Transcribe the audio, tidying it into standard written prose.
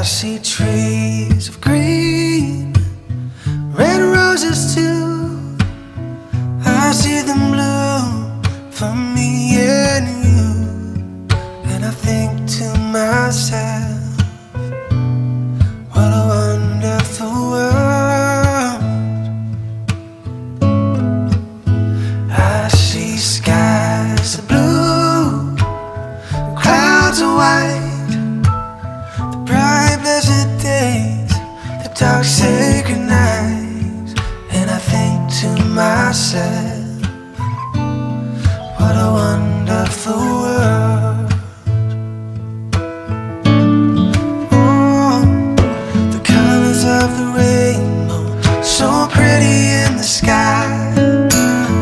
see trees of green, red roses too. I see them bloom for me and you. And I think to myself, what a wonderful world. I see skies of blue, clouds of white, the bright blessed days, the dark sacred nights. And I think to myself,